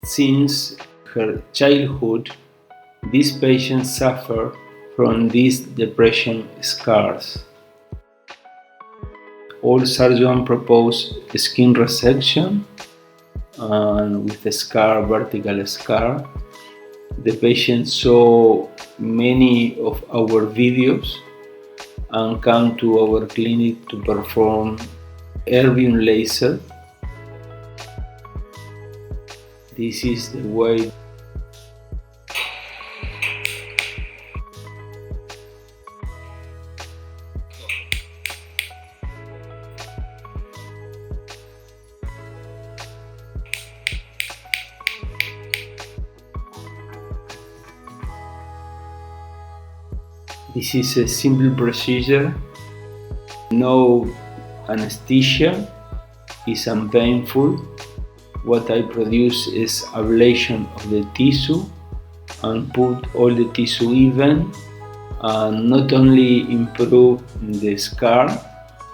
Since her childhood, this patient suffered from these depression scars. All surgeons proposed skin resection and with a scar, vertical scar. The patient saw many of our videos and come to our clinic to perform erbium laser. This is the way. This is a simple procedure, no anesthesia, it's unpainful. What I produce is ablation of the tissue and put all the tissue even, and not only improve the scar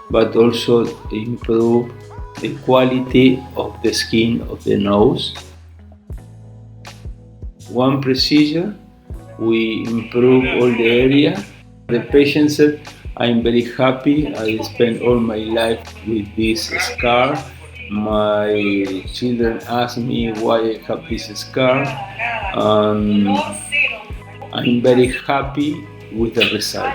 but also improve the quality of the skin of the nose. One procedure, we improve all the area. The patient said, I'm very happy, I spent all my life with this scar. My children ask me why I have this scar, and I'm very happy with the result.